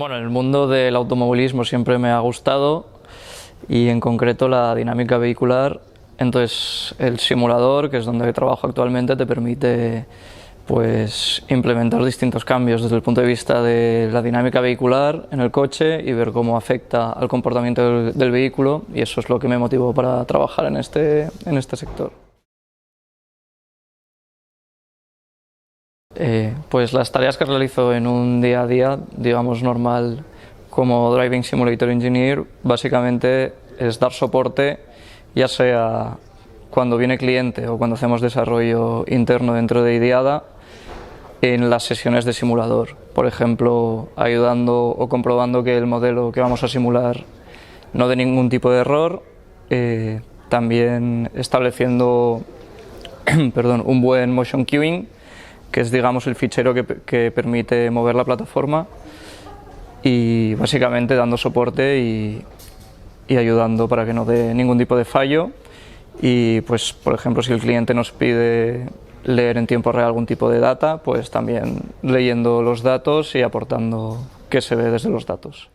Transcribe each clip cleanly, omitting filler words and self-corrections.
Bueno, el mundo del automovilismo siempre me ha gustado y en concreto la dinámica vehicular. Entonces el simulador, que es donde trabajo actualmente, te permite pues implementar distintos cambios desde el punto de vista de la dinámica vehicular en el coche y ver cómo afecta al comportamiento del vehículo, y eso es lo que me motivó para trabajar en este sector. Pues las tareas que realizo en un día a día, digamos normal, como Driving Simulator Engineer, básicamente es dar soporte, ya sea cuando viene cliente o cuando hacemos desarrollo interno dentro de IDIADA, en las sesiones de simulador. Por ejemplo, ayudando o comprobando que el modelo que vamos a simular no dé ningún tipo de error, también estableciendo un buen motion queuing, que es, digamos, el fichero que permite mover la plataforma, y básicamente dando soporte y ayudando para que no dé ningún tipo de fallo. Y pues, por ejemplo, si el cliente nos pide leer en tiempo real algún tipo de data, pues también leyendo los datos y aportando qué se ve desde los datos.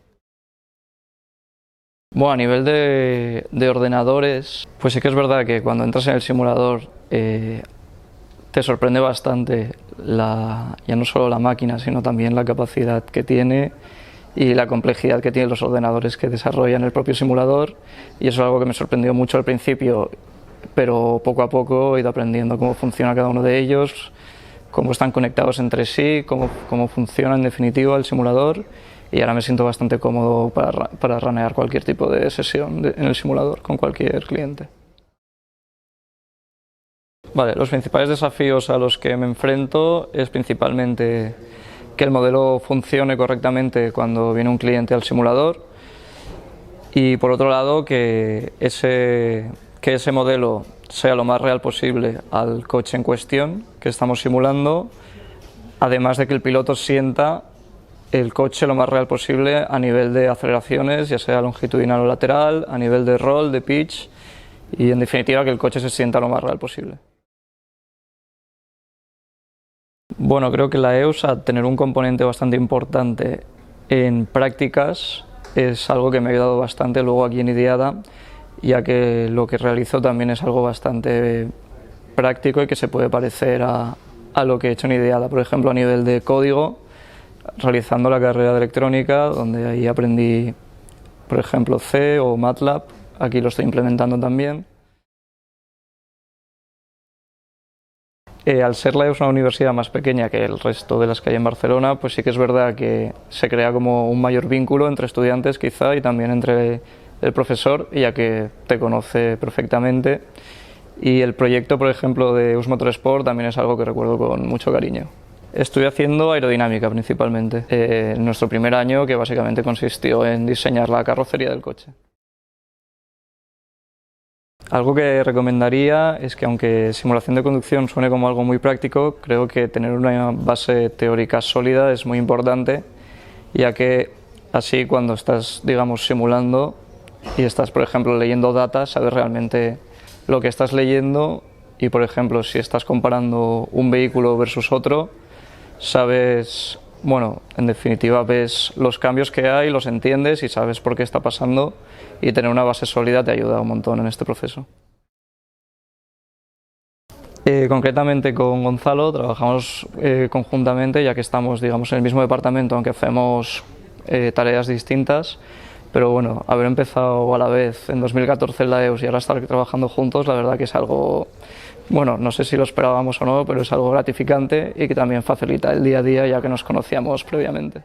Bueno, a nivel de ordenadores, pues sí que es verdad que cuando entras en el simulador te sorprende bastante ya no solo la máquina, sino también la capacidad que tiene y la complejidad que tienen los ordenadores que desarrollan el propio simulador, y eso es algo que me sorprendió mucho al principio, pero poco a poco he ido aprendiendo cómo funciona cada uno de ellos, cómo están conectados entre sí, cómo funciona en definitiva el simulador, y ahora me siento bastante cómodo para runear cualquier tipo de sesión en el simulador con cualquier cliente. Vale, los principales desafíos a los que me enfrento es principalmente que el modelo funcione correctamente cuando viene un cliente al simulador, y por otro lado que ese modelo sea lo más real posible al coche en cuestión que estamos simulando, además de que el piloto sienta el coche lo más real posible a nivel de aceleraciones, ya sea longitudinal o lateral, a nivel de roll, de pitch, y en definitiva que el coche se sienta lo más real posible. Bueno, creo que la EOS, al tener un componente bastante importante en prácticas, es algo que me ha ayudado bastante luego aquí en IDIADA, ya que lo que realizo también es algo bastante práctico y que se puede parecer a lo que he hecho en IDIADA, por ejemplo a nivel de código, realizando la carrera de electrónica, donde ahí aprendí, por ejemplo, C o MATLAB, aquí lo estoy implementando también. Al ser la EOS una universidad más pequeña que el resto de las que hay en Barcelona, pues sí que es verdad que se crea como un mayor vínculo entre estudiantes quizá, y también entre el profesor, ya que te conoce perfectamente. Y el proyecto, por ejemplo, de EOS Motorsport también es algo que recuerdo con mucho cariño. Estoy haciendo aerodinámica principalmente, en nuestro primer año, que básicamente consistió en diseñar la carrocería del coche. Algo que recomendaría es que, aunque simulación de conducción suene como algo muy práctico, creo que tener una base teórica sólida es muy importante, ya que así cuando estás, digamos, simulando y estás, por ejemplo, leyendo data, sabes realmente lo que estás leyendo, y, por ejemplo, si estás comparando un vehículo versus otro, sabes, bueno, en definitiva ves los cambios que hay, los entiendes y sabes por qué está pasando, y tener una base sólida te ayuda un montón en este proceso. Concretamente con Gonzalo trabajamos conjuntamente, ya que estamos, digamos, en el mismo departamento, aunque hacemos tareas distintas, pero bueno, haber empezado a la vez en 2014 en la EOS y ahora estar trabajando juntos, la verdad que es algo, bueno, no sé si lo esperábamos o no, pero es algo gratificante y que también facilita el día a día, ya que nos conocíamos previamente.